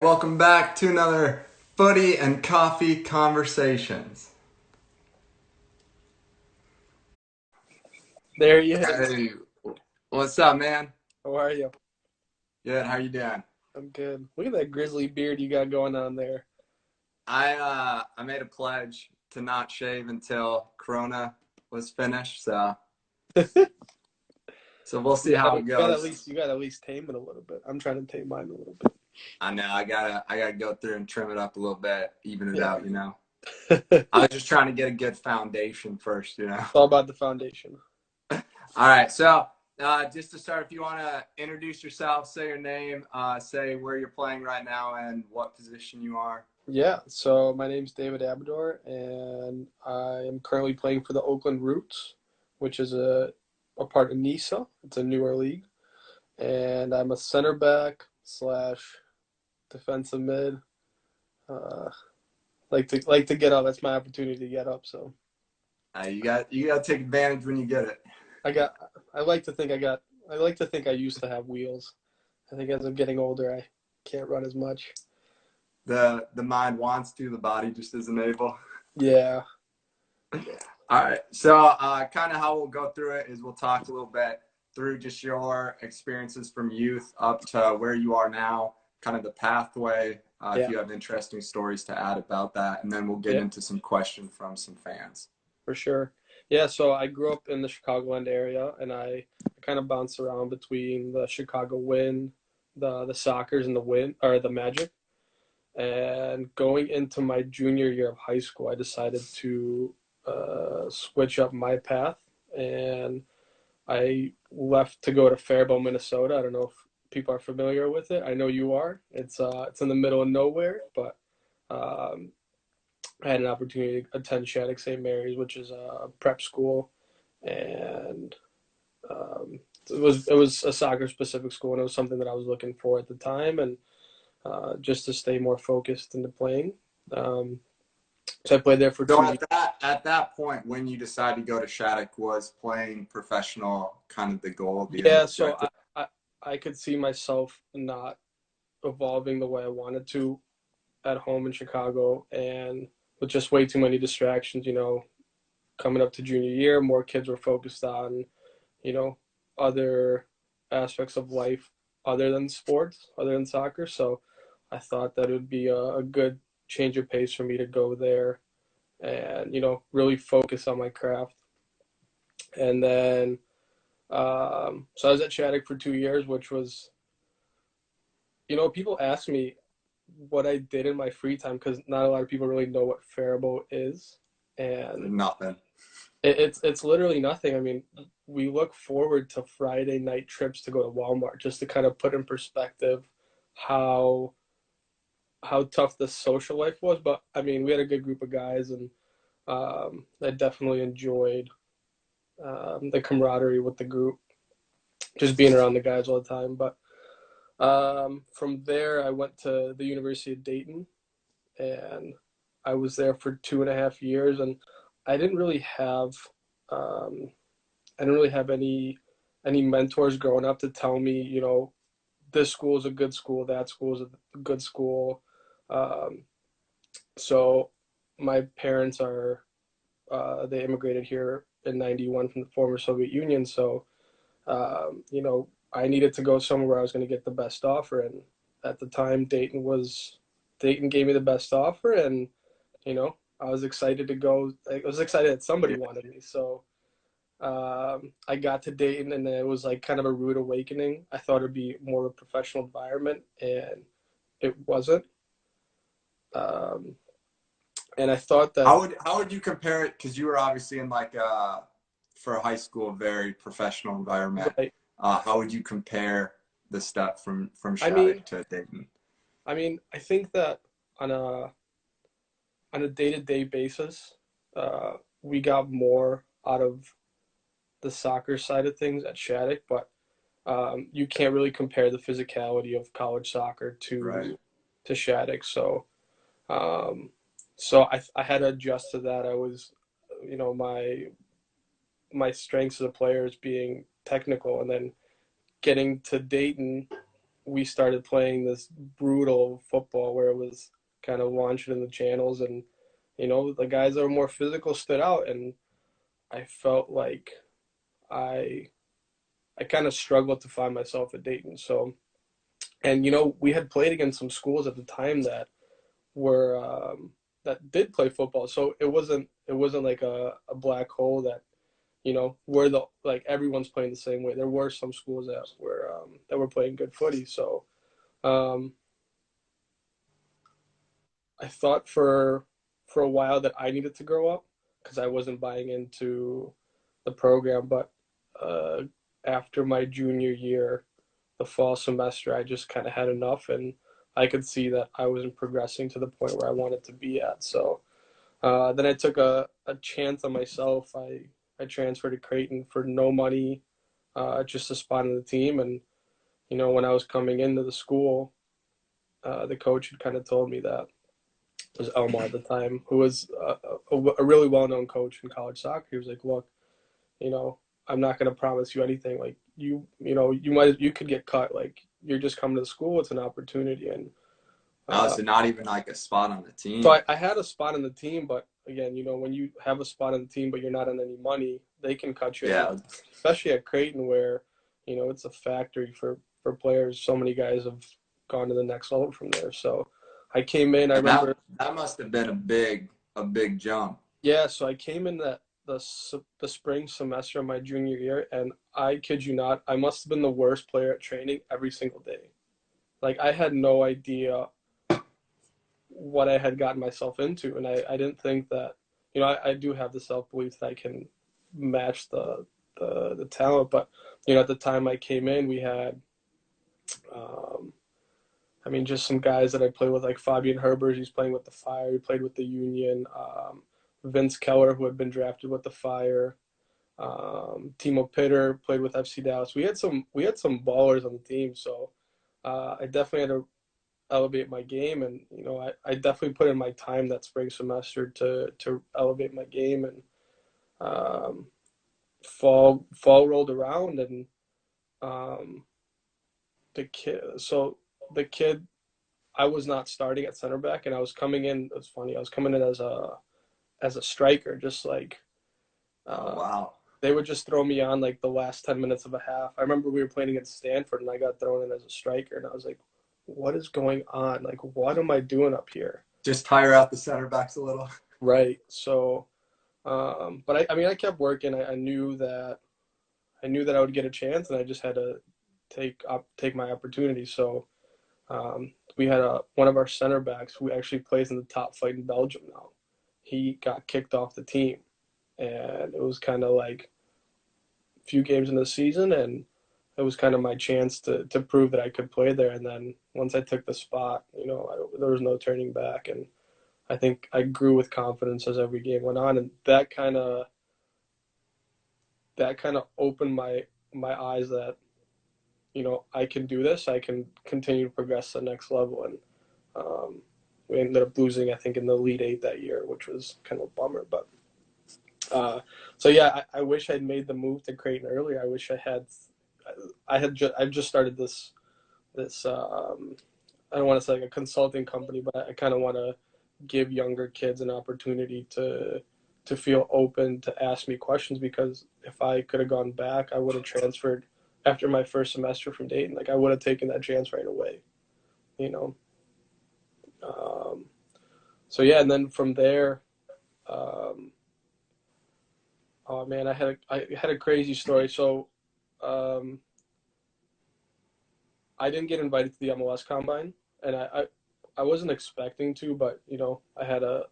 Welcome back to another Footy and Coffee Conversations. There he is. Hey, what's up, man? How are you? Good, how you doing? I'm good. Look at that grizzly beard you got going on there. I made a pledge to not shave until Corona was finished, so we'll see how it goes. You got at least tame it a little bit. I'm trying to tame mine a little bit. I know I gotta go through and trim it up a little bit, even it Yeah. out. I was It's just trying to get a good foundation first. all about the foundation. All right, so just to start, if you want to introduce yourself, say your name, say where you're playing right now, and what position you are. Yeah, so my name's David Abidor, and I am currently playing for the Oakland Roots, which is a part of NISA. It's a newer league. And I'm a center back slash defensive mid. Uh, like to get up. That's my opportunity to get up. So You got to take advantage when you get it. I got. I like to think I got. I like to think I used to have wheels. I think as I'm getting older, I can't run as much. The mind wants to, the body just isn't able. Yeah. All right, so kind of how we'll go through it is we'll talk a little bit through just your experiences from youth up to where you are now, kind of the pathway. If Yeah. you have interesting stories to add about that, and then we'll get Yeah. into some questions from some fans. For sure. Yeah. So I grew up in the Chicagoland area, and I kind of bounced around between the Chicago Wind, the Sockers, and the Wind or the Magic. And going into my junior year of high school, I decided to switch up my path, and I left to go to Faribault, Minnesota. I don't know if people are familiar with it. I know you are. It's in the middle of nowhere, but um, I had an opportunity to attend Shattuck St. Mary's, which is a prep school, and it was a soccer specific school, and it was something that I was looking for at the time, and just to stay more focused into playing. Um, so I played there for So 2 years. at that point, when you decided to go to Shattuck, was playing professional kind of the goal, the end Yeah, so objective? I could see myself not evolving the way I wanted to at home in Chicago, and with just way too many distractions. Coming up to junior year, more kids were focused on you know other aspects of life other than sports, other than soccer. So I thought that it would be a good change of pace for me to go there and really focus on my craft. And then so I was at Shattuck for 2 years, which was people ask me what I did in my free time because not a lot of people really know what Faribault is, and Nothing. it's literally nothing. I mean, we look forward to Friday night trips to go to Walmart just to kind of put in perspective how tough the social life was. But I mean, we had a good group of guys, and I definitely enjoyed the camaraderie with the group, just being around the guys all the time. But from there, I went to the University of Dayton, and I was there for 2.5 years, and I didn't really have um, I didn't really have any mentors growing up to tell me, this school is a good school, that school is a good school. Um, so my parents are they immigrated here in '91 from the former Soviet Union, so I needed to go somewhere where I was going to get the best offer, and at the time, Dayton gave me the best offer, and I was excited to go. I was excited that somebody Yeah. wanted me, so I got to Dayton, and then it was like kind of a rude awakening. I thought it'd be more of a professional environment, and it wasn't. Um, and I thought that How would you compare it? Because you were obviously in like for a high school, a very professional environment. right. How would you compare the step from I mean, Shattuck to Dayton? I think that on a day-to-day basis, uh, we got more out of the soccer side of things at Shattuck, but you can't really compare the physicality of college soccer Right. to Shattuck. Um, so I had to adjust to that. I was, my strengths as a player is being technical, and then getting to Dayton we started playing this brutal football where it was kind of launching in the channels, and the guys that were more physical stood out, and I felt like I I kind of struggled to find myself at Dayton. So, and we had played against some schools at the time that were that did play football. So it wasn't like a black hole that where the like everyone's playing the same way. There were some schools that were playing good footy. So um, I thought for a while that I needed to grow up because I wasn't buying into the program. But uh, after my junior year, the fall semester, I just kind of had enough, and I could see that I wasn't progressing to the point where I wanted to be at. So then I took a chance on myself. I transferred to Creighton for no money, just a spot on the team. And when I was coming into the school, the coach had kind of told me that it was Elmar at the time, who was a really well-known coach in college soccer. He was like, "Look, you know, I'm not going to promise you anything. Like you could get cut. Like you're just coming to school. It's an opportunity." And Oh, uh, so not even like a spot on the so team. I had a spot on the team, but again, when you have a spot on the team, but you're not on any money, they can cut you at Yeah. will, especially at Creighton where, it's a factory for players. So many guys have gone to the next level from there. So I came in, I And that remember, that must have been a big jump. yeah, so I came in the spring semester of my junior year, and I kid you not, I must have been the worst player at training every single day. Like I had no idea what I had gotten myself into, and I didn't think that I do have the self belief that I can match the talent, but at the time I came in, we had um, I mean just some guys that I played with like Fabian Herbers, he's playing with the Fire, he played with the Union, Vince Keller who had been drafted with the Fire, Timo Pitter played with FC Dallas. We had some ballers on the team, so I definitely had to elevate my game, and I definitely put in my time that spring semester to elevate my game. And um, fall rolled around, and um, the kid I was not starting at center back, and I was coming in. It's funny, I was coming in as a striker, just like Oh uh, wow. they would just throw me on like the last 10 minutes of a half. I remember we were playing against Stanford, and I got thrown in as a striker, and I was like, what is going on? Like, what am I doing up here? Just tire out the center backs a little. Right. So, but I mean, I kept working. I knew that I would get a chance, and I just had to take my opportunity. So, we had one of our center backs who actually plays in the top flight in Belgium now. He got kicked off the team, and it was kind of like a few games in the season, and it was kind of my chance to prove that I could play there. And then once I took the spot, there was no turning back, and I think I grew with confidence as every game went on, and that kind of opened my eyes that I can do this. I can continue to progress to the next level, and um, we ended up losing, I think, in the Elite Eight that year, which was kind of a bummer. But so yeah, I wish I'd made the move to Creighton earlier. I wish I had. I've just started this. I don't want to say like a consulting company, but I kind of want to give younger kids an opportunity to feel open to ask me questions, because if I could have gone back, I would have transferred after my first semester from Dayton. Like I would have taken that chance right away, you know. Um, so yeah, and then from there, um, oh man, I had a crazy story. So um, I didn't get invited to the MLS Combine, and I wasn't expecting to, but I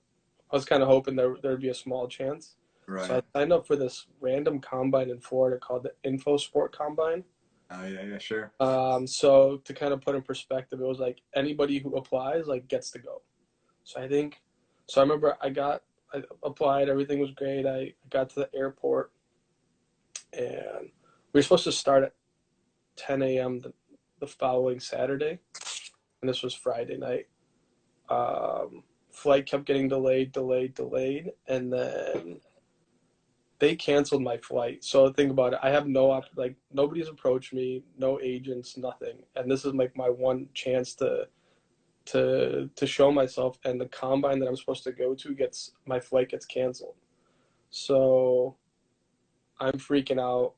was kind of hoping there'd be a small chance. So Right. I signed up for this random combine in Florida called the Info Sport Combine. Oh yeah, yeah, sure. So to kind of put in perspective, it was like anybody who applies like gets to go. So I remember I applied, everything was great. I got to the airport, and we were supposed to start at 10 a.m. the following Saturday, and this was Friday night. Flight kept getting delayed, and then they canceled my flight. So think about it. I have like nobody's approached me, no agents, nothing. And this is like my one chance to show myself. And the combine that I'm supposed to go to my flight gets canceled. So I'm freaking out.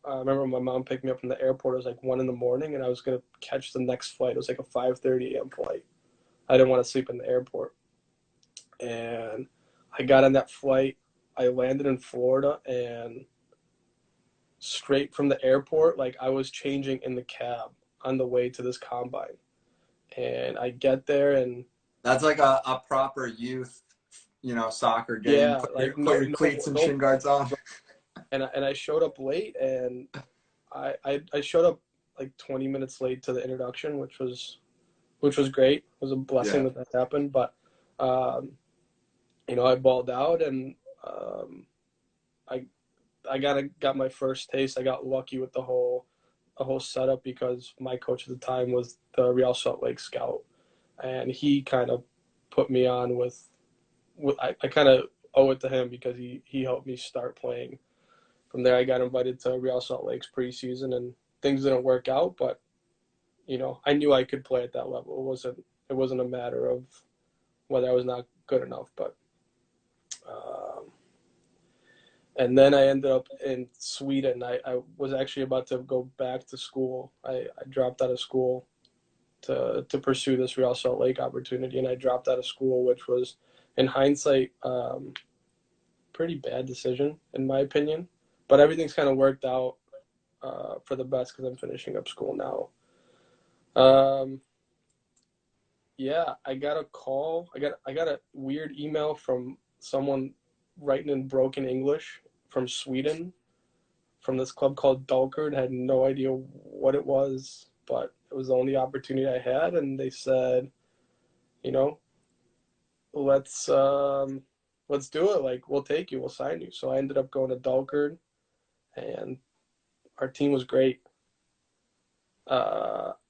I remember my mom picked me up from the airport. It was like 1 in the morning, and I was gonna catch the next flight. It was like a 5:30 a.m. flight. I didn't want to sleep in the airport, and I got on that flight. I landed in Florida, and straight from the airport, like I was changing in the cab on the way to this combine. And I get there, and That's like a proper youth, soccer game. yeah, Put your like put no, your cleats and no, shin guards on. and I showed up late, and I showed up like 20 minutes late to the introduction, which was great. It was a blessing Yeah. that happened, but um, I balled out, and I I got my first taste. I got lucky with the whole setup because my coach at the time was the Real Salt Lake scout, and he kind of put me on with I kind of owe it to him because he helped me start playing. From there, I got invited to Real Salt Lake's preseason, and things didn't work out, but I knew I could play at that level. It wasn't a matter of whether I was not good enough, but um, and then I ended up in Sweden. I was actually about to go back to school. I dropped out of school to pursue this Real Salt Lake opportunity, and I dropped out of school, which was, in hindsight, pretty bad decision in my opinion. But everything's kind of worked out for the best because I'm finishing up school now. Um, yeah, I got a call. I got a weird email from someone writing in broken English from Sweden, from this club called Dalkurd. I had no idea what it was, but it was the only opportunity I had, and they said, you know, let's let's do it. Like, we'll take you, we'll sign you. So I ended up going to Dalkurd, and our team was great.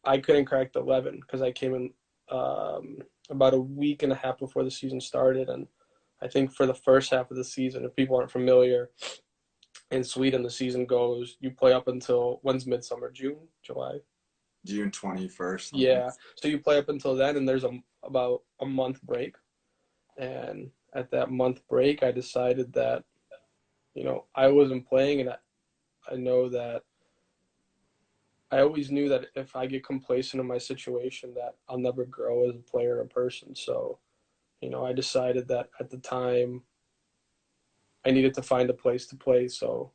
I couldn't crack the 11 because I came in about a week and a half before the season started, and I think for the first half of the season, if people aren't familiar, in Sweden the season goes, you play up until, when's midsummer? June, July? June 21st. Yeah. So you play up until then, and there's about a month break. And at that month break, I decided that, I wasn't playing, and I know that I always knew that if I get complacent in my situation, that I'll never grow as a player or a person. So, I decided that at the time I needed to find a place to play. So,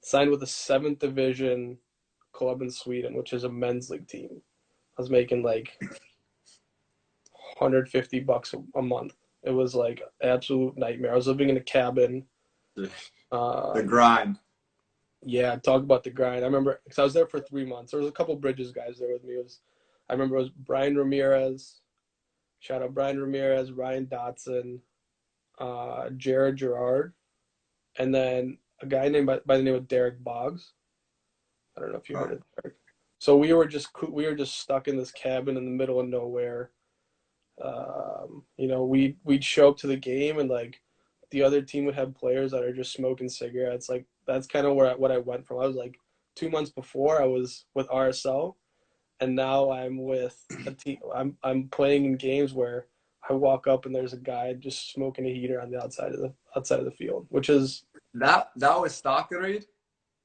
signed with a seventh division club in Sweden, which is a men's league team. I was making like $150 a month. It was like absolute nightmare. I was living in a cabin. The Um, grind. yeah, talk about the grind. I remember because I was there for 3 months. There was a couple Bridges guys there with me. I remember it was Brian Ramirez. Shout out Brian Ramirez, Ryan Dotson, Jared Gerard, and then a guy named by the name of Derek Boggs. I don't know if you heard Oh, of Derek. So we were just stuck in this cabin in the middle of nowhere. We'd show up to the game, and like the other team would have players that are just smoking cigarettes. Like that's kind of what I went from. I was like 2 months before I was with RSL, and now I'm with a team. I'm playing in games where I walk up and there's a guy just smoking a heater on the outside of the field, which is, that was Stockery.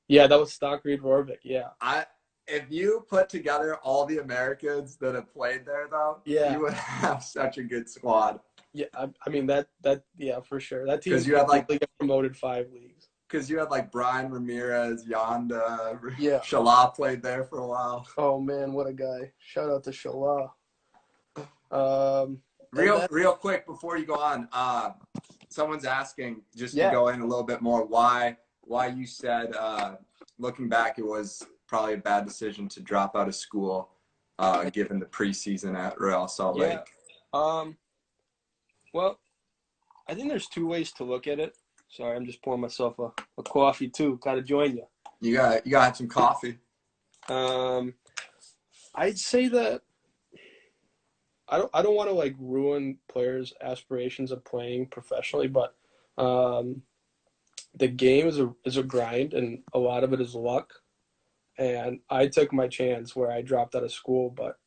yeah, that was Stock Reed Rorvik. Yeah, I If you put together all the Americans that have played there, though, yeah, you would have such a good squad. yeah. I mean that yeah, for sure. That team Because you could had like easily get promoted 5 leagues. Brian Ramirez, Yonda, Yeah. Shala played there for a while. Oh man, what a guy! Shout out to Shala. Um, and Real then real quick before you go on, someone's asking just to yeah, go in a little bit more why you said looking back it was probably a bad decision to drop out of school given the preseason at Real Salt yeah. Lake. Um, well, I think there's two ways to look at it. Sorry, I'm just pouring myself a coffee too. Gotta join you. You got to have some coffee. Um, I'd say that I don't want to like ruin players' aspirations of playing professionally, but um, the game is a grind, and a lot of it is luck. And I took my chance where I dropped out of school, but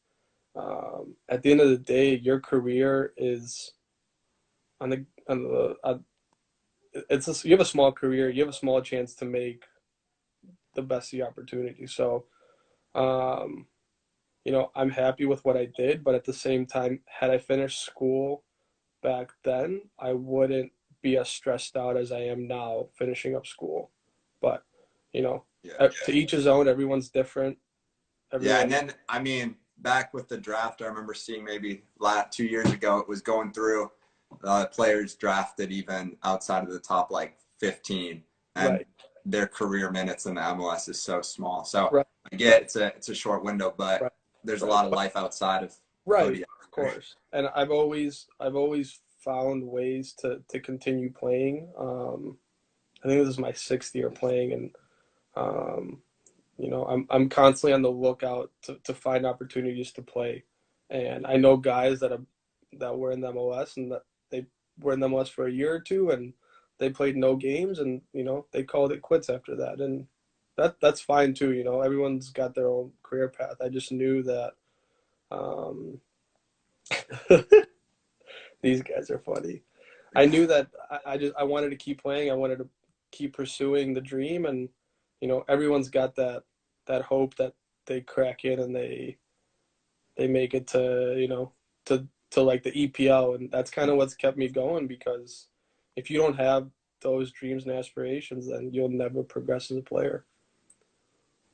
at the end of the day, your career is on the you have a small career, you have a small chance to make the best of the opportunity. So, um, I'm happy with what I did, but at the same time, had I finished school back then, I wouldn't be as stressed out as I am now finishing up school. But, you know, Yeah. to each his own, everyone's different. Yeah, and Everyone, then I mean, back with the draft, I remember seeing maybe 2 years ago it was going through players drafted even outside of the top like 15, and right, their career minutes in the MLS is so small. So right, I get right, it's a short window, but right, there's a right. lot of life outside of Right, ODI. of course. And I've always found ways to continue playing. I think this is my sixth year playing, and um, I'm constantly on the lookout to find opportunities to play. And I know guys that were in the MLS and that they were in the MLS for a year or two, and they played no games, and they called it quits after that, and that's fine too. Everyone's got their own career path. I just knew that. Um, These guys are funny. I knew that I wanted to keep playing. I wanted to keep pursuing the dream, and everyone's got that hope that they crack in and they make it to to like the EPL, and that's kind of what's kept me going, because if you don't have those dreams and aspirations, then you'll never progress as a player.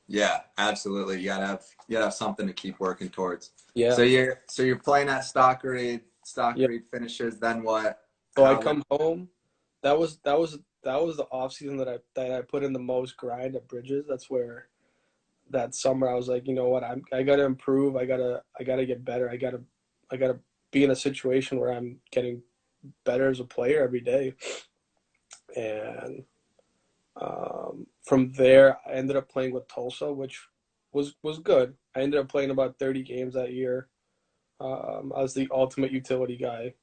Yeah, absolutely. You gotta have something to keep working towards. Yeah, So you're playing at Stockery. yeah. Stockery finishes. Then what? So I How then? come home. That was the off season that I put in the most grind at Bridges. That's where that summer I was like, you know what, I gotta improve. I gotta get better. I gotta be in a situation where I'm getting better as a player every day. And from there, I ended up playing with Tulsa, which was good. I ended up playing about 30 games that year. I was the ultimate utility guy.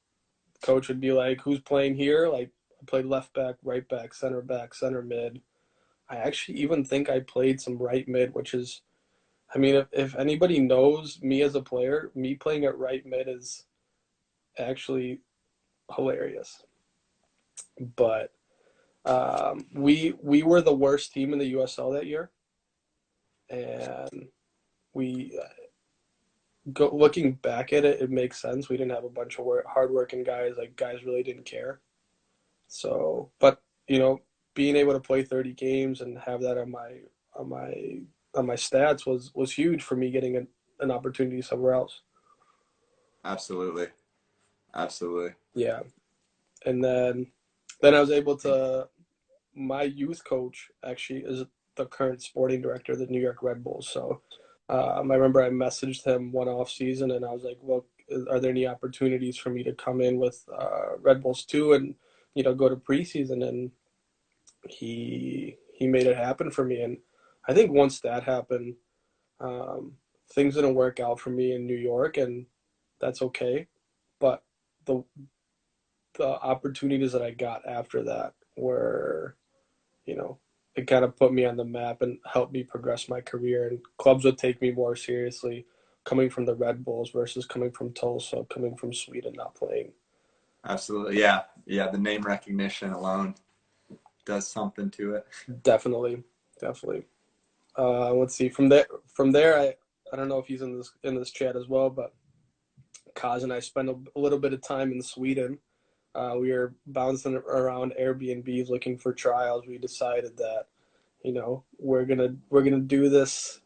Coach would be like, "Who's playing here?" Like, I played left back, center mid. I actually even think I played some right mid, which is, I mean, if anybody knows me as a player, me playing at right mid is actually hilarious. But we were the worst team in the USL that year, and we go looking back at it, it makes sense. We didn't have a bunch of hardworking guys. Like, guys really didn't care. So, but being able to play 30 games and have that on my on my stats was huge for me getting an opportunity somewhere else. Absolutely, absolutely. Yeah, and then I was able to. My youth coach actually is the current sporting director of the New York Red Bulls. So I remember I messaged him one off season, and I was like, "Well, are there any opportunities for me to come in with Red Bulls too, and go to preseason?" And he made it happen for me. And I think once that happened, um, things didn't work out for me in New York, and that's okay. But the the opportunities that I got after that were, you know, it kind of put me on the map and helped me progress my career. And clubs would take me more seriously coming from the Red Bulls versus coming from Tulsa, coming from Sweden, not playing. Absolutely. Yeah. Yeah. The name recognition alone does something to it. Definitely, definitely. Let's see. From there, I don't know if he's in this chat as well, but Kaz and I spent a little bit of time in Sweden. We were bouncing around Airbnbs looking for trials. We decided that we're gonna do this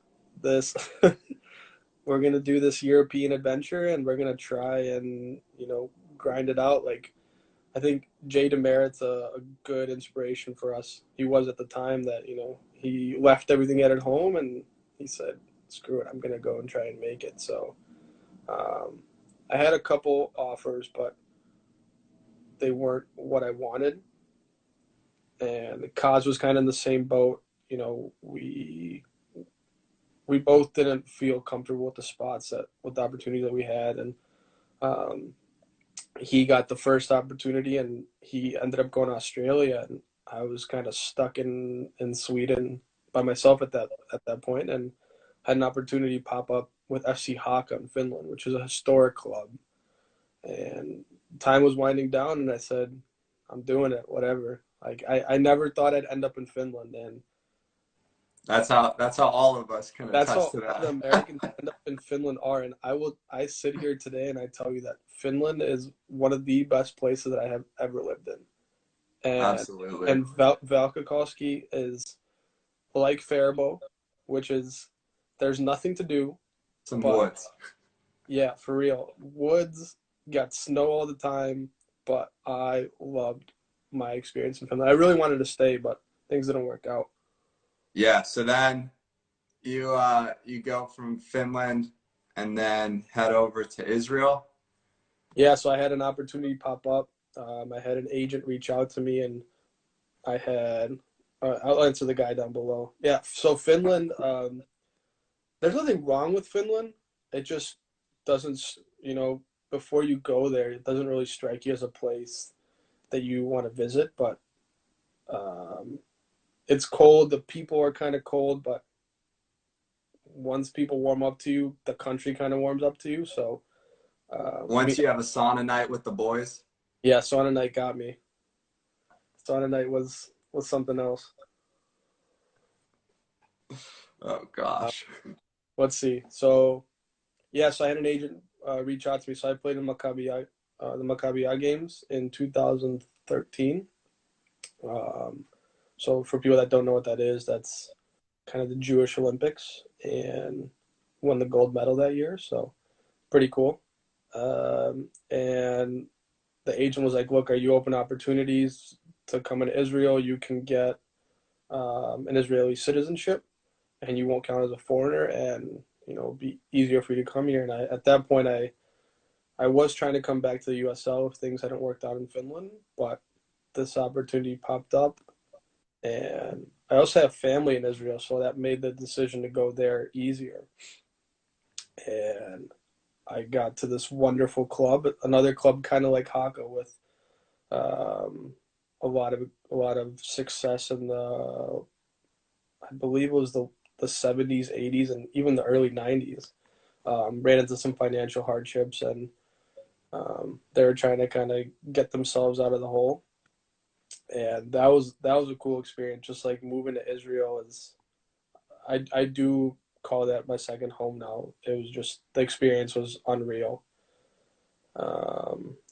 we're gonna do this European adventure, and we're gonna try and grind it out. Like, I think Jay Demerit's a good inspiration for us. He was at the time that he left everything at home, and he said, "Screw it, I'm gonna go and try and make it." So um, I had a couple offers, but they weren't what I wanted. And Kaz was kind of in the same boat. We both didn't feel comfortable with the spots with the opportunity that we had, and um, he got the first opportunity, and he ended up going to Australia. And I was kind of stuck in Sweden by myself at that point, and had an opportunity pop up with FC Haka in Finland, which is a historic club. And time was winding down, and I said, I'm doing it, whatever. Like I never thought I'd end up in Finland, and That's how all of us can that's attest how to the that. Americans end up in Finland are. And I sit here today and I tell you that Finland is one of the best places that I have ever lived in. And Absolutely. Valkeakoski is like Faribault, which is there's nothing to do, Some but woods. yeah, for real. Woods, got snow all the time, but I loved my experience in Finland. I really wanted to stay, but things didn't work out. Yeah. So then you go from Finland and then head over to Israel. Yeah, so I had an opportunity pop up. I had an agent reach out to me, and I had. I'll answer the guy down below. Yeah, so Finland. There's nothing wrong with Finland. It just doesn't. Before you go there, it doesn't really strike you as a place that you want to visit. But um, it's cold. The people are kind of cold, but once people warm up to you, the country kind of warms up to you. So me, Once you have a sauna night with the boys. yeah, sauna night got me. Sauna night was something else. Oh Uh, gosh. let's see. So yeah, so I had an agent reach out to me. So I played in the Maccabi games in 2013. Um, so for people that don't know what that is, that's kind of the Jewish Olympics, and won the gold medal that year. So pretty cool. And the agent was like, "Look, are you open to opportunities to come into Israel? You can get an Israeli citizenship, and you won't count as a foreigner, and be easier for you to come here." And at that point, I was trying to come back to the USL if things hadn't worked out in Finland, but this opportunity popped up, and I also have family in Israel, so that made the decision to go there easier. And I got to this wonderful club, another club kind of like Haka with um, a lot of success in the, I believe it was the 70s, 80s, and even the early 90s. Ran into some financial hardships, and they were trying to kind of get themselves out of the hole. And that was a cool experience. Just like moving to Israel is, I do call that my second home now. It was just the experience was unreal.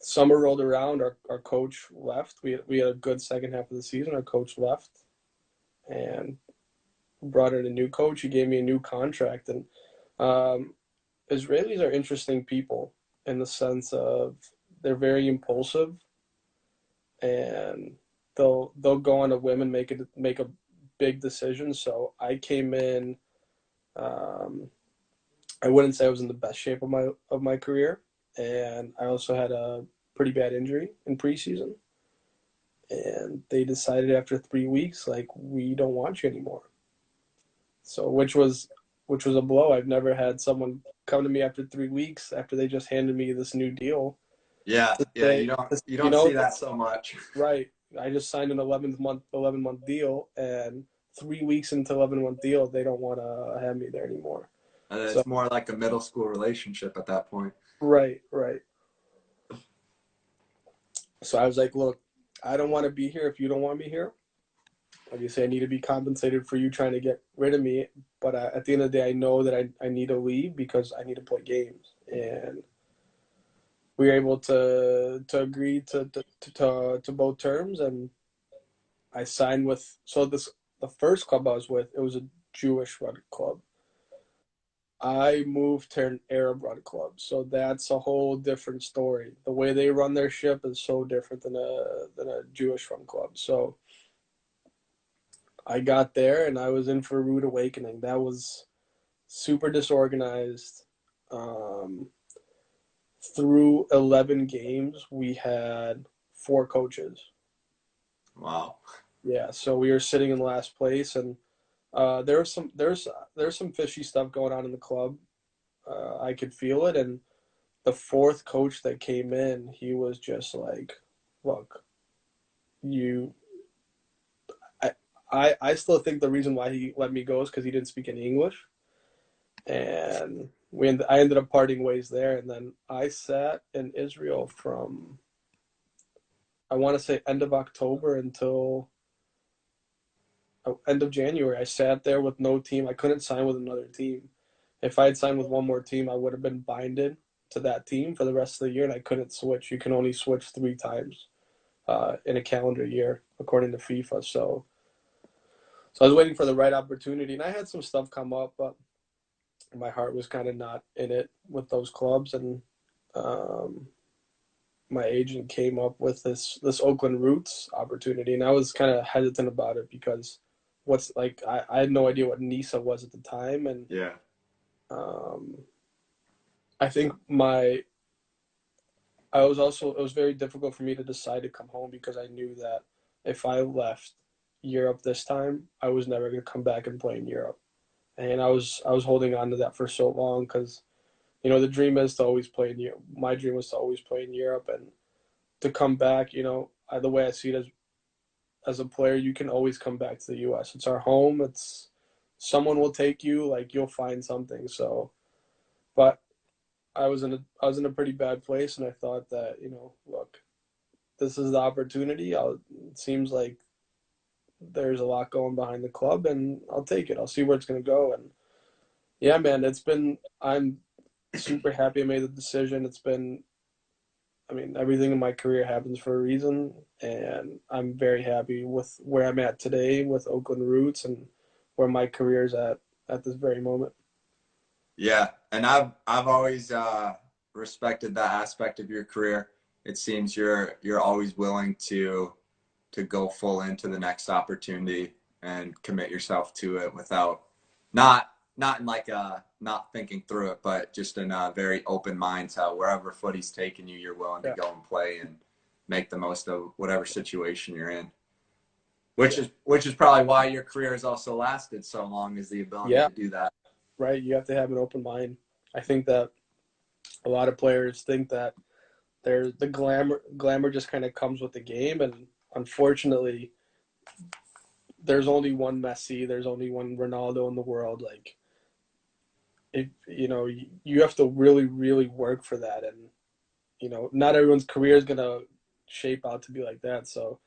Summer rolled around. Our coach left. We had a good second half of the season. Our coach left, and brought in a new coach. He gave me a new contract, and um, Israelis are interesting people in the sense of they're very impulsive, and they'll go on a whim and make a big decision. So I came in. Um, I wouldn't say I was in the best shape of my career, and I also had a pretty bad injury in preseason. And they decided after 3 weeks, like, we don't want you anymore. So which was a blow. I've never had someone come to me after 3 weeks after they just handed me this new deal Yeah, to yeah, you say, don't you you don't see know, that so much. right. I just signed an 11-month deal, and 3 weeks into 11-month deal, they don't want to have me there anymore. And So it's more like a middle school relationship at that point. right, right. So I was like, look, I don't want to be here if you don't want me here. Obviously, I need to be compensated for you trying to get rid of me. But at the end of the day, I know that I need to leave because I need to play games. And we were able to agree to both terms. And I signed with, so the first club I was with, it was a Jewish run club. I moved to an Arab run club, so that's a whole different story. The way they run their ship is so different than a Jewish run club. So I got there and I was in for a rude awakening. That was super disorganized. Um, through 11 games, we had four coaches. Wow. Yeah, so we were sitting in last place, and there's some fishy stuff going on in the club. I could feel it, and the fourth coach that came in, he was just like, "Look, you I still think the reason why he let me go is because he didn't speak any English, and I ended up parting ways there. And then I sat in Israel from, I want to say, end of October until end of January. I sat there with no team. I couldn't sign with another team. If I had signed with one more team, I would have been binded to that team for the rest of the year, and I couldn't switch. You can only switch 3 times in a calendar year, according to FIFA. So I was waiting for the right opportunity, and I had some stuff come up, but my heart was kind of not in it with those clubs. And um, my agent came up with this Oakland Roots opportunity, and I was kind of hesitant about it because I had no idea what NISA was at the time, and Yeah. um, I think it was very difficult for me to decide to come home because I knew that if I left Europe this time, I was never going to come back and play in Europe. And I was holding on to that for so long because the dream is to always play in Europe. My dream was to always play in Europe and to come back. The way I see it as a player, you can always come back to the U.S. It's our home. It's someone will take you. Like you'll find something. So, but I was in a pretty bad place, and I thought that look, this is the opportunity. It seems like there's a lot going behind the club, and I'll take it. I'll see where it's going to go. And yeah, man, I'm super happy I made the decision. I mean, everything in my career happens for a reason, and I'm very happy with where I'm at today with Oakland Roots and where my career is at this very moment. Yeah, and I've always respected that aspect of your career. It seems you're always willing to go full into the next opportunity and commit yourself to it without not in like a not thinking through it, but just in a very open mind to wherever footy's taking you, you're willing to Yeah, go and play and make the most of whatever situation you're in. yeah, Which is probably why your career has also lasted so long, is the ability yeah. to do that. Right. You have to have an open mind. I think that a lot of players think that the glamour just kind of comes with the game, and unfortunately, there's only one Messi, there's only one Ronaldo in the world. Like, if you have to really, really work for that, and not everyone's career is gonna shape out to be like that. So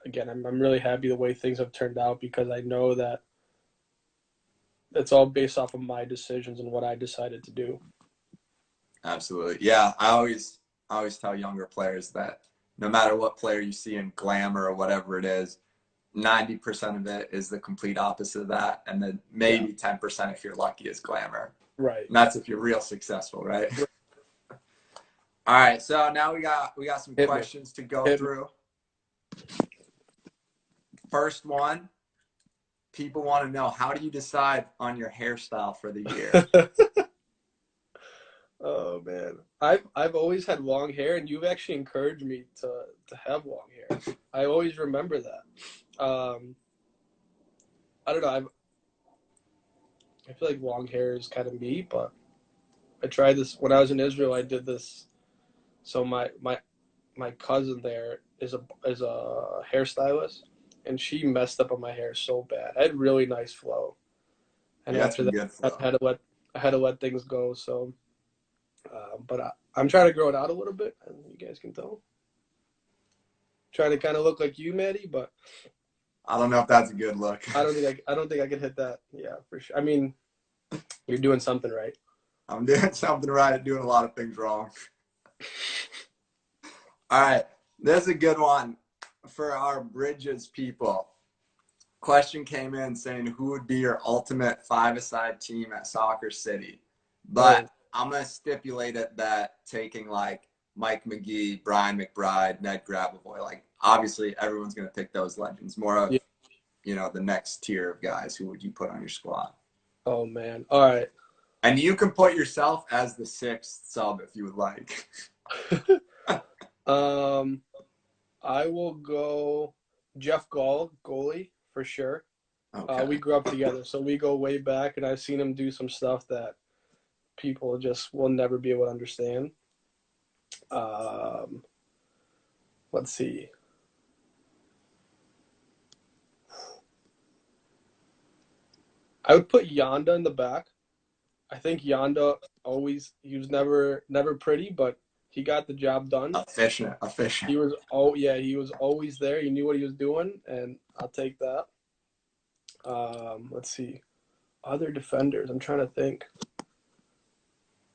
again, I'm really happy the way things have turned out because I know that it's all based off of my decisions and what I decided to do. Absolutely. Yeah, I always tell younger players that no matter what player you see in glamour or whatever it is, 90% of it is the complete opposite of that. And then Yeah. maybe 10% if you're lucky is glamour. Right. And that's if you're real successful, right? Right. All right. So now we got some Hit me. questions to go Hit me. through. First one, people want to know, how do you decide on your hairstyle for the year? Oh man, I've always had long hair, and you've actually encouraged me to have long hair. I always remember that. I don't know. I feel like long hair is kind of me, but I tried this when I was in Israel. I did this. So my cousin there is a hairstylist, and she messed up on my hair so bad. I had really nice flow, and You got after some that, good I flow. had to let things go. So, but I'm trying to grow it out a little bit, and you guys can tell. Trying to kind of look like you, Maddie, but I don't know if that's a good look. I don't think I could hit that. Yeah, for sure. I mean, you're doing something right. I'm doing something right and doing a lot of things wrong. All right. This is a good one for our Bridges people. Question came in saying, who would be your ultimate five-a-side team at Soccer City? But Oh, I'm going to stipulate it that taking like Mike McGee, Brian McBride, Ned Grabavoy, like obviously everyone's going to pick those legends. More of, yeah. the next tier of guys. Who would you put on your squad? Oh man. All right. And you can put yourself as the sixth sub if you would like. um, I will go Jeff Gall, goalie for sure. Okay. We grew up together, so we go way back, and I've seen him do some stuff that people just will never be able to understand. Um, let's see. I would put Yanda in the back. I think Yanda he was never pretty, but he got the job done. Efficient, efficient. He was always there. He knew what he was doing, and I'll take that. Let's see. Other defenders. I'm trying to think.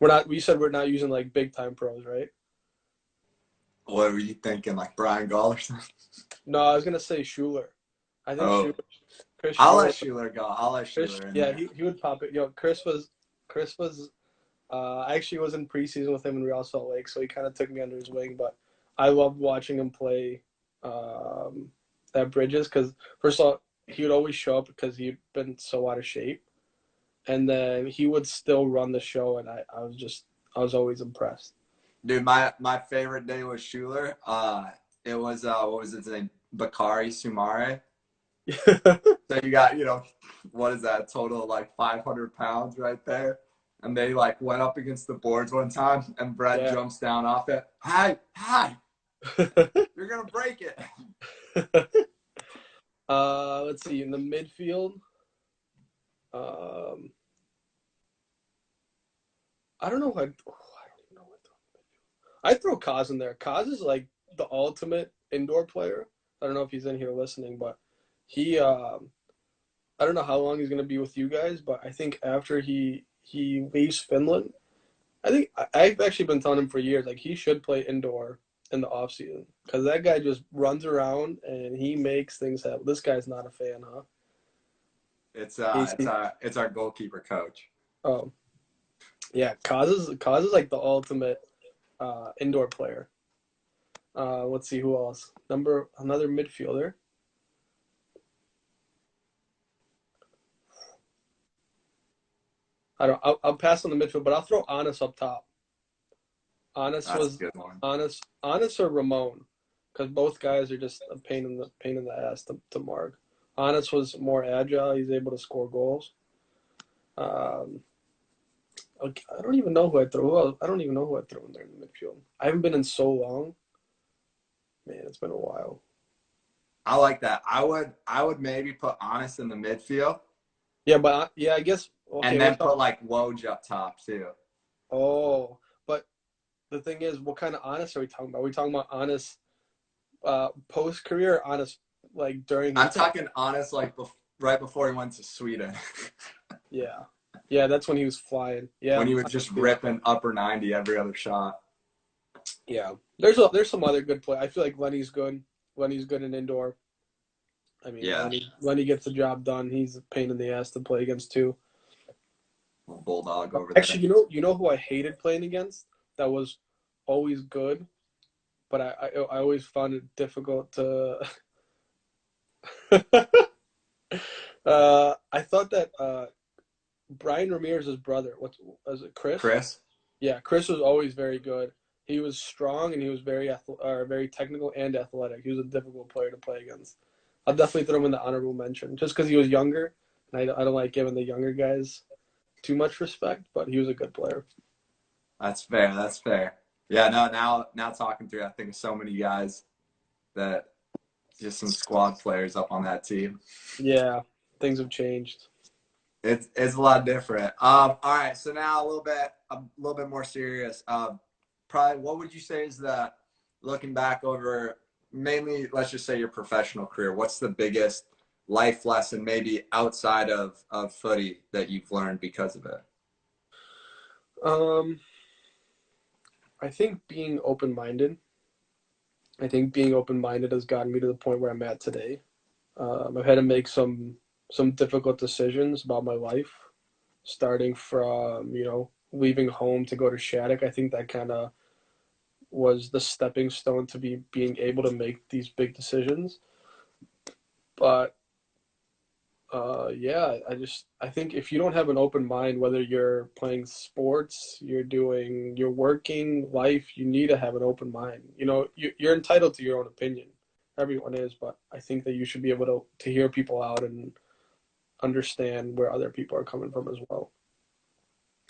We said we're not using like big time pros, right? What were you thinking, like Brian Gall or something? No, I was gonna say Schuler. I think Oh, Chris I'll Schuler. let Schuler go. I'll let Schuler in Yeah, there. he would pop it. Chris was. I actually was in preseason with him in Real Salt Lake, so he kind of took me under his wing. But I loved watching him play at Bridges because first of all, he would always show up because he'd been so out of shape, and then he would still run the show, and I was always impressed. Dude, my favorite day was Schuler. It was what was his name? Bakari Sumare. So you got, what is that? A total of like 500 pounds right there. And they like went up against the boards one time, and Brett Yeah. jumps down off it. Hi, you're gonna break it. Let's see in the midfield. I don't know. I don't even know what I throw Kaz in there. Kaz is like the ultimate indoor player. I don't know if he's in here listening, but he. I don't know how long he's going to be with you guys, but I think after he leaves Finland, I think I've actually been telling him for years like he should play indoor in the off season because that guy just runs around and he makes things happen. This guy's not a fan, huh? It's our goalkeeper coach. Oh, yeah. Kaz is like the ultimate indoor player. Let's see who else. Another midfielder. I'll pass on the midfield, but I'll throw Anis up top. Anis That's was a good one. Anis or Ramon, because both guys are just a pain in the ass to mark. Anis was more agile. He's able to score goals. I don't even know who I threw. I don't even know who I threw in there in the midfield. I haven't been in so long. Man, it's been a while. I like that. I would maybe put Honest in the midfield. Yeah, but yeah, I guess. Okay, and then put like Woj up top too. Oh, but the thing is, what kind of Honest are we talking about? Are we talking about Honest post career, or Honest like during? I'm talking Honest like right before he went to Sweden. Yeah, that's when he was flying. Yeah, when he was just ripping upper 90 every other shot. Yeah, there's some other good play. I feel like Lenny's good. Lenny's good in indoor. I mean, yeah. Lenny gets the job done. He's a pain in the ass to play against too. Bulldog over there. Actually, you know who I hated playing against? That was always good, but I always found it difficult to. I thought that Brian Ramirez's brother, was it, Chris? Chris. Yeah, Chris was always very good. He was strong and he was very technical and athletic. He was a difficult player to play against. I'll definitely throw him in the honorable mention just because he was younger, and I don't like giving the younger guys too much respect, but he was a good player. That's fair. That's fair. Yeah, no, now talking through, I think of so many guys that just some squad players up on that team. Yeah, things have changed. It's a lot different. All right, so now a little bit more serious. Probably, what would you say is looking back over mainly, let's just say your professional career, what's the biggest life lesson maybe outside of footy that you've learned because of it? I think being open-minded. I think being open-minded has gotten me to the point where I'm at today. I've had to make some difficult decisions about my life, starting from leaving home to go to Shattuck. I think that kind of was the stepping stone to being able to make these big decisions. But yeah, I think if you don't have an open mind, whether you're playing sports, you're working life, you need to have an open mind. You're entitled to your own opinion. Everyone is, but I think that you should be able to hear people out and understand where other people are coming from as well.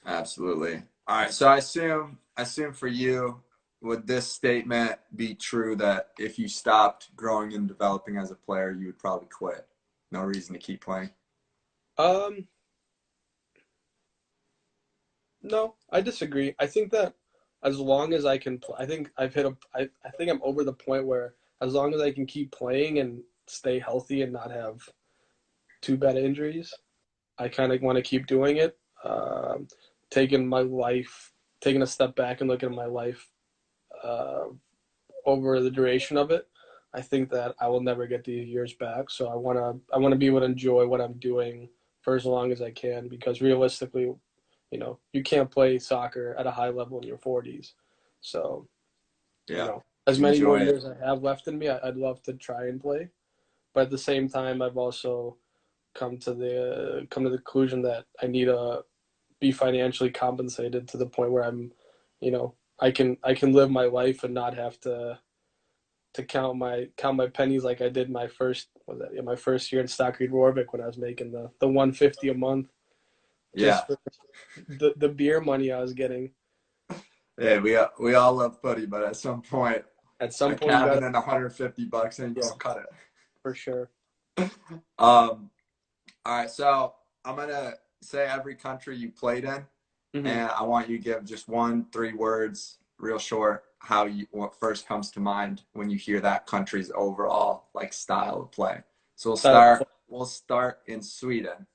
Absolutely. All right. So I assume for you, would this statement be true that if you stopped growing and developing as a player, you would probably quit? No reason to keep playing. No, I disagree. I think that as long as I can, I think I've hit a, I think I'm over the point where as long as I can keep playing and stay healthy and not have too bad injuries, I kind of want to keep doing it. Taking my life, taking a step back and looking at my life uh, over the duration of it, I think that I will never get these years back. So I wanna be able to enjoy what I'm doing for as long as I can because realistically, you can't play soccer at a high level in your 40s. So, Yeah, as many more enjoy it. years I have left in me, I'd love to try and play. But at the same time, I've also come to the conclusion that I need to be financially compensated to the point where I can live my life and not have to count my pennies like I did my first was that yeah, my first year in Stockade Warwick when I was making the 150 a month Yeah. just for the beer money I was getting. Yeah, we all love footy, but at some point, At some a point, you got cabin to and $150 ain't yeah, gonna cut it. for sure. All right, so I'm gonna say every country you played in, Hmm. and I want you to give just 1, 3 words, real short, what first comes to mind when you hear that country's overall like style of play. So we'll Style of start. play. We'll start in Sweden.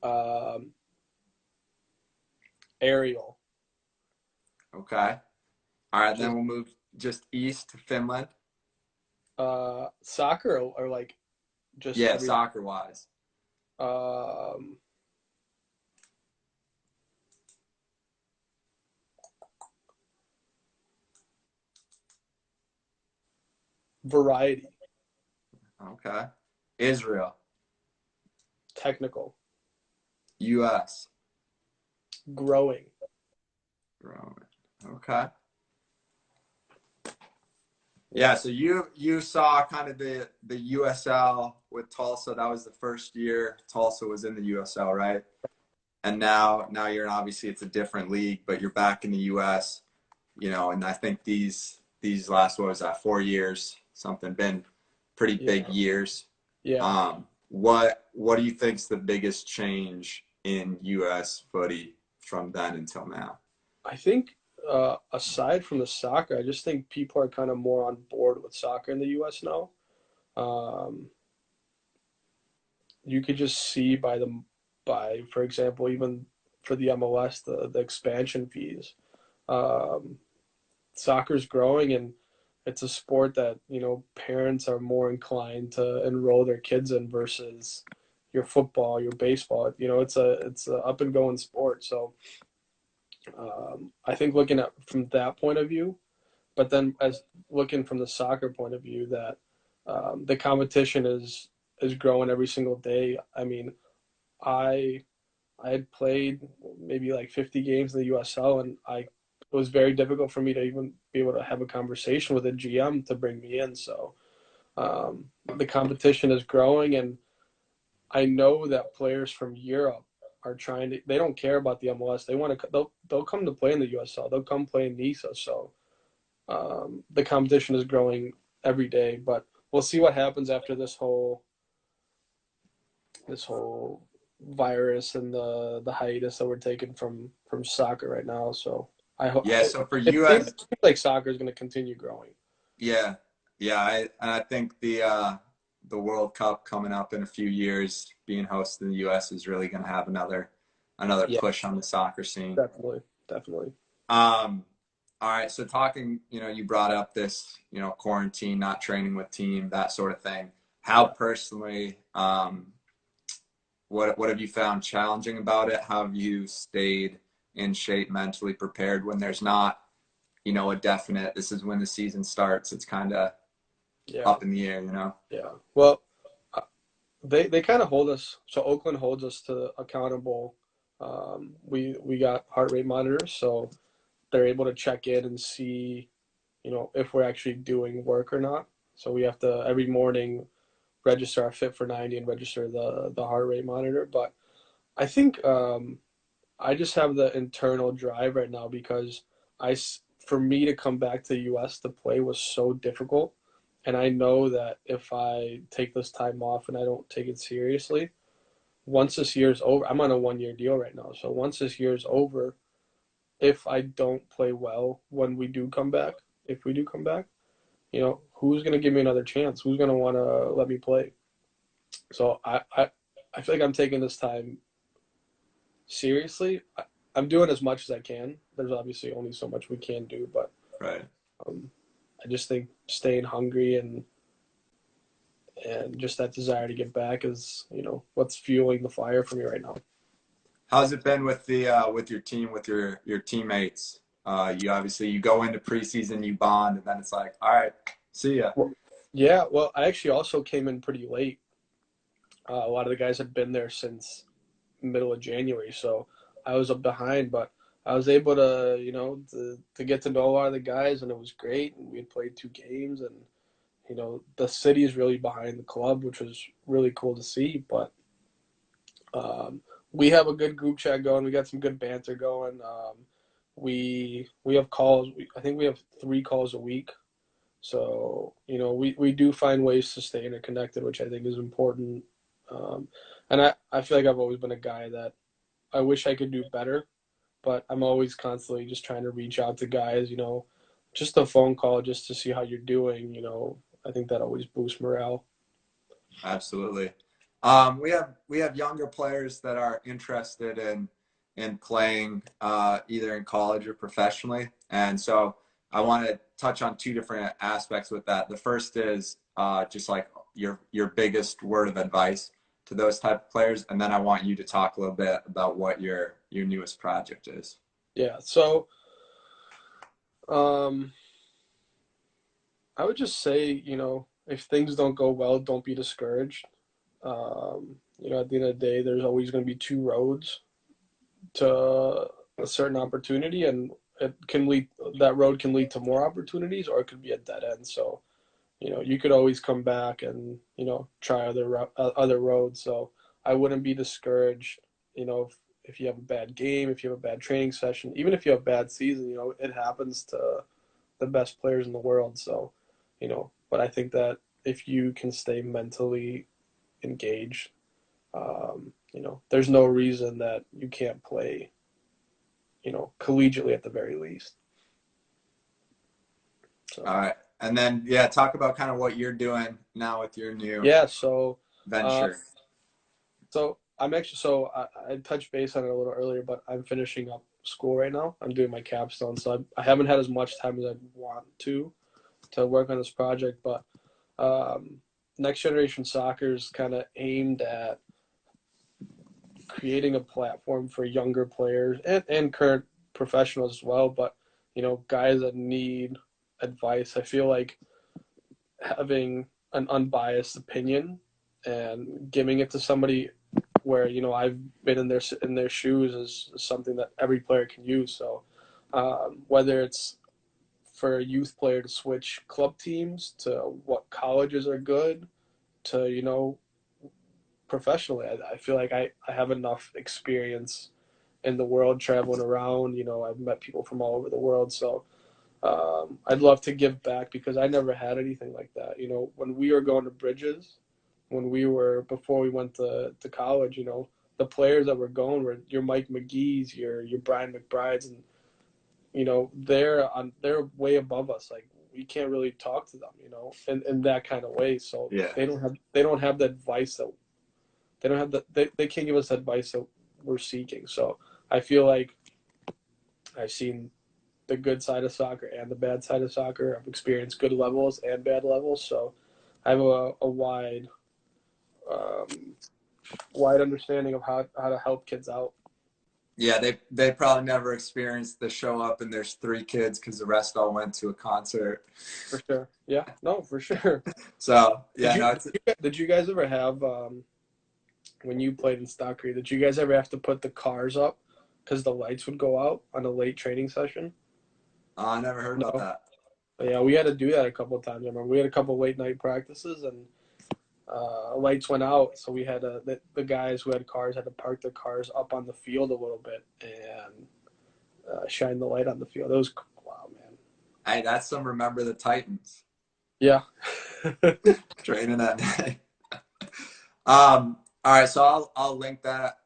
Um, Aerial, Okay. All right, then just we'll move just east to Finland. soccer or like just Yeah, every soccer wise. um, variety, Okay. Israel, technical, U.S. growing. Roman. Okay. Yeah, so you saw kind of the USL with Tulsa. That was the first year Tulsa was in the USL, right? And now you're in, obviously it's a different league, but you're back in the US, and I think these last, what was that, 4 years, something, been pretty big Yeah, years. yeah. What do you think's the biggest change in US footy from then until now? I think aside from the soccer, I just think people are kind of more on board with soccer in the U.S. now. Um, you could just see for example, even for the MLS, the expansion fees. Um, Soccer's growing, and it's a sport that parents are more inclined to enroll their kids in versus your football, your baseball. It's a up and going sport. So I think looking at from that point of view, but then as looking from the soccer point of view, that the competition is growing every single day. I mean, I I had played maybe like 50 games in the USL, and it was very difficult for me to even be able to have a conversation with a GM to bring me in. So the competition is growing, and I know that players from Europe are trying to. They don't care about the MLS. They want to. They'll come to play in the USL. They'll come play in NISA. So the competition is growing every day. But we'll see what happens after this whole virus and the hiatus that we're taking from soccer right now. So I hope Yeah, so for it you seems as like soccer is going to continue growing. Yeah, yeah, and I think the World Cup coming up in a few years, being hosted in the U.S. is really going to have another Yeah, push on the soccer scene. definitely, definitely. Um, all right, so talking, you brought up this, quarantine, not training with team, that sort of thing. How Yeah, personally, what have you found challenging about it? How have you stayed in shape, mentally prepared when there's not, a definite, this is when the season starts. It's kind of yeah, up in the air. yeah. Well, uh, they kind of hold us. So Oakland holds us to accountable. We got heart rate monitors, so they're able to check in and see, if we're actually doing work or not. So we have to every morning register our fit for 90 and register the heart rate monitor. But I think I just have the internal drive right now because for me to come back to the U.S. to play was so difficult, and I know that if I take this time off and I don't take it seriously, once this year's over, I'm on a 1 year deal right now. So once this year's over, if I don't play well when we do come back, if we do come back, who's going to give me another chance? Who's going to want to let me play? So I feel like I'm taking this time seriously. I'm doing as much as I can. There's obviously only so much we can do, but Right. um, I just think staying hungry and just that desire to get back is, what's fueling the fire for me right now. How's it been with the with your team, with your teammates? You go into preseason, you bond, and then it's like, all right, see ya. Well, yeah, well, I actually also came in pretty late. A lot of the guys had been there since middle of January, so I was up behind, but I was able to, to get to know a lot of the guys, and it was great. And we had played 2 games, and the city is really behind the club, which was really cool to see. But we have a good group chat going. We got some good banter going. We have calls. I think we have 3 calls a week. So we do find ways to stay interconnected, which I think is important. And I feel like I've always been a guy that I wish I could do better, but I'm always constantly just trying to reach out to guys. Just a phone call just to see how you're doing. I think that always boosts morale. Absolutely. We have younger players that are interested in playing either in college or professionally, and so I want to touch on 2 different aspects with that. The first is just like your biggest word of advice to those type of players, and then I want you to talk a little bit about what your newest project is. Yeah. So um, I would just say, if things don't go well, don't be discouraged. At the end of the day, there's always going to be 2 roads to a certain opportunity, and that road can lead to more opportunities, or it could be a dead end. So, you could always come back and, try other roads. So I wouldn't be discouraged, if you have a bad game, if you have a bad training session, even if you have a bad season, it happens to the best players in the world. So, but I think that if you can stay mentally engaged, there's no reason that you can't play, collegiately at the very least. So. All right, and then yeah, talk about kind of what you're doing now with your new Yeah. So, uh, venture. I touched base on it a little earlier, but I'm finishing up school right now. I'm doing my capstone, so I haven't had as much time as I want to work on this project. But Next Generation Soccer is kind of aimed at creating a platform for younger players and current professionals as well. But guys that need advice. I feel like having an unbiased opinion and giving it to somebody where I've been in their shoes is something that every player can use. So whether it's for a youth player to switch club teams to what colleges are good to professionally, I feel like I have enough experience in the world traveling around. I've met people from all over the world, so I'd love to give back because I never had anything like that. When we were going to Bridges, before we went to college, the players that were going were your Mike McGee's, your Brian McBride's, and they're way above us. Like we can't really talk to them, in that kind of way. So Yeah. they don't have the advice that they can't give us advice that we're seeking. So I feel like I've seen the good side of soccer and the bad side of soccer. I've experienced good levels and bad levels, so I have a um, wide understanding of how to help kids out. Yeah, they probably never experienced the show up and there's 3 kids because the rest all went to a concert. For sure. Yeah. No, for sure. So yeah, Did you no, did you guys ever have when you played in Stockton? Did you guys ever have to put the cars up because the lights would go out on a late training session? I never heard about No. that. Yeah, we had to do that a couple of times. I remember we had a couple of late night practices and lights went out, so we had the guys who had cars had to park their cars up on the field a little bit and shine the light on the field. It was wow, man. Hey, that's some Remember the Titans Yeah. training that day. Um, All right, so I'll link that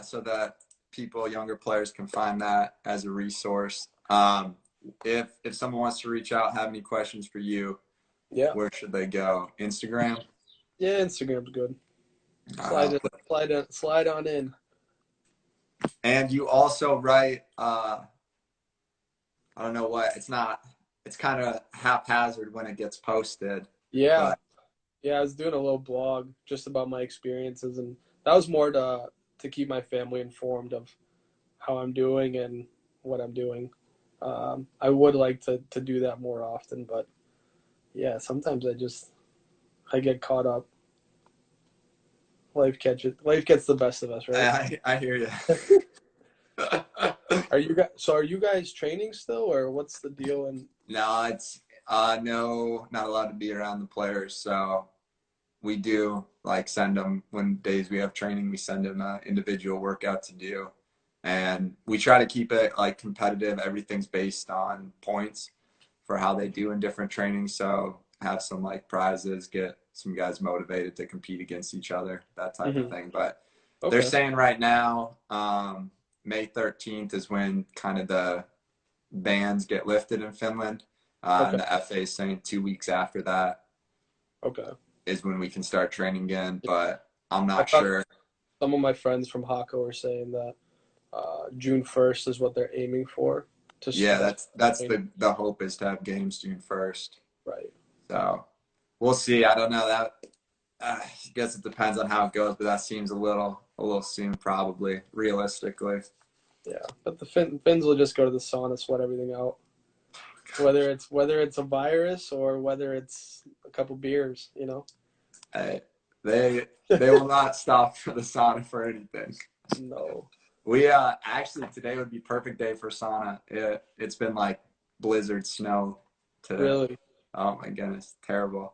so that people, younger players, can find that as a resource. If someone wants to reach out, have any questions for you, Yeah. where should they go? Instagram. Yeah, Instagram's good. I'll put, Slide on in. and you also write. I don't know what it's not. It's kind of haphazard when it gets posted, Yeah. but Yeah, I was doing a little blog just about my experiences, and that was more to keep my family informed of how I'm doing and what I'm doing. I would like to do that more often, but yeah, sometimes I get caught up. Life gets the best of us, right? I hear you. Are you guys training still, or what's the deal? And No, it's no, not allowed to be around the players. So we do like send them when days we have training, we send them an individual workout to do, and we try to keep it like competitive. Everything's based on points for how they do in different trainings. So have some like prizes, get some guys motivated to compete against each other, that type of Mhm. thing. But they're Okay, saying right now, May 13th is when kind of the bans get lifted in Finland. okay, And the FA is saying 2 weeks after that okay. is when we can start training again, but I'm I not thought sure. some of my friends from Hako were saying that June 1st is what they're aiming for to Yeah, start. that's the hope is to have games June 1st. Right. So we'll see. I don't know that. I guess it depends on how it goes, but that seems a little soon, probably realistically. Yeah, but the Finns will just go to the sauna, sweat everything out. Whether it's a virus or whether it's a couple beers, you know. Hey, they will not stop for the sauna for anything. No, We actually today would be perfect day for sauna. It's been like blizzard snow today. really. Oh my goodness, terrible.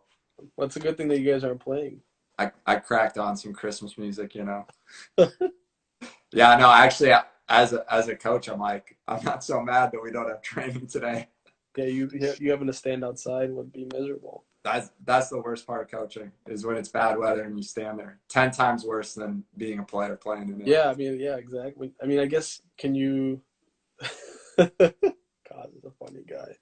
What's a good thing that you guys aren't playing? I cracked on some Christmas music. Yeah, no, actually, as a coach, I'm like, I'm not so mad that we don't have training today. Yeah, you having to stand outside would be miserable. That's the worst part of coaching is when it's bad weather and you stand there. 10 times worse than being a player playing in it. Yeah, I mean, yeah, exactly. I mean, I guess can you? God is a funny guy.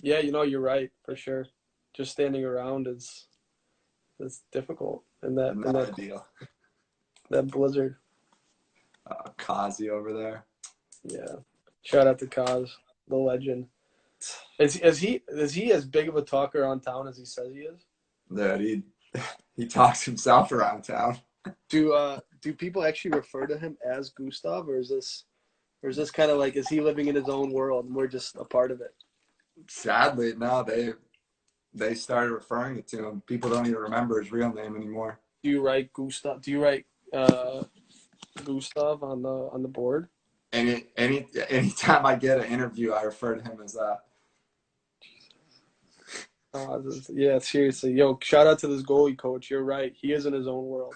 Yeah, you're right for sure. Just standing around is difficult in Not ideal. that blizzard. Kazi over there. Yeah. Shout out to Kaz, the legend. Is he as big of a talker on town as he says he is? That he talks himself around town. Do people actually refer to him as Gustav, or is this kind of like is he living in his own world and we're just a part of it? Sadly, no, they started referring it to him. People don't even remember his real name anymore. Do you write Gustav? Do you write Gustav on the board? Anytime I get an interview, I refer to him as that. Yeah, seriously. Yo, shout out to this goalie coach. You're right. He is in his own world.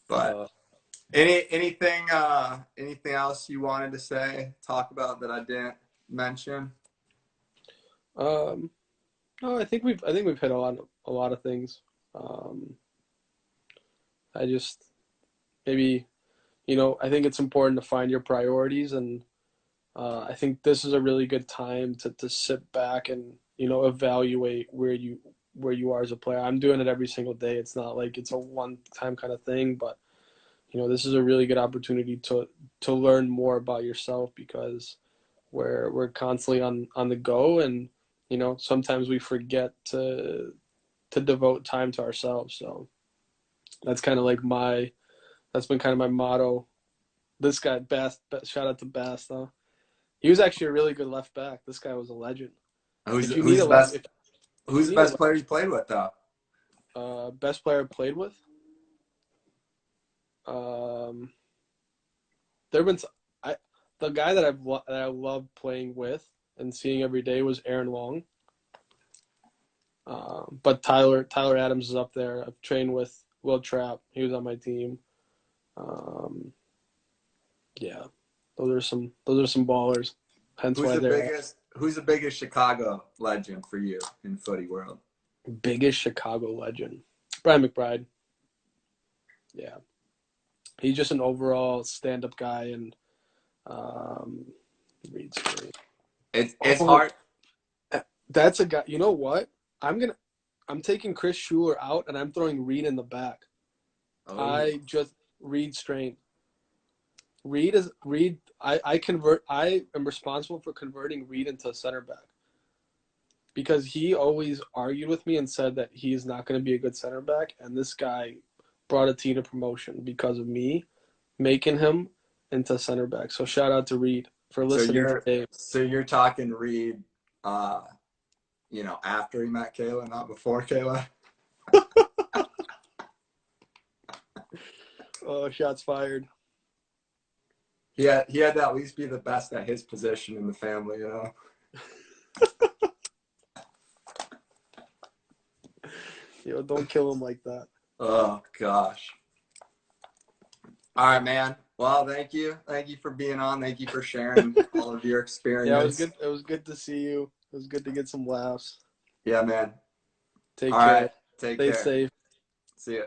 But Uh, anything else you wanted to say, talk about that I didn't mention? um, no, I think we've hit on a lot of things. Um, I just maybe I think it's important to find your priorities, and I think this is a really good time to sit back and evaluate where you are as a player. I'm doing it every single day. It's not like it's a one time kind of thing, but this is a really good opportunity to learn more about yourself because we're constantly on the go, and sometimes we forget to devote time to ourselves. So that's kind of like that's been kind of my motto. This guy Bass, shout out to Bass though. He was actually a really good left back. This guy was a legend. Who's If you need who's a the left, best? if you Who's the need a best player you played with, though? best player I played with, um, there have been I the guy that I loved playing with and seeing every day was Aaron Long. But Tyler Adams is up there. I've trained with Will Trapp. He was on my team. Um, yeah, those are some ballers. Hence Who's why the they're biggest? Who's the biggest Chicago legend for you in footy world? Biggest Chicago legend. Brian McBride. Yeah. He's just an overall stand-up guy and Reed's great. It's Oh, hard. that's a guy. You know what? I'm taking Chris Schuler out and I'm throwing Reed in the back. Oh, Reed strain. I am responsible for converting Reed into a center back. Because he always argued with me and said that he's not going to be a good center back, and this guy brought a team to promotion because of me making him into center back. So shout out to Reed for listening today. so you're talking Reed, uh, after he met Kayla, not before Kayla. Oh, shots fired. He had to at least be the best at his position in the family, Yo, don't kill him like that. Oh gosh. All right, man. Well, thank you. Thank you for being on. Thank you for sharing all of your experience. Yeah, it was good. It was good to see you. It was good to get some laughs. Yeah, man. Take All care. right. Take Stay care. safe. See ya.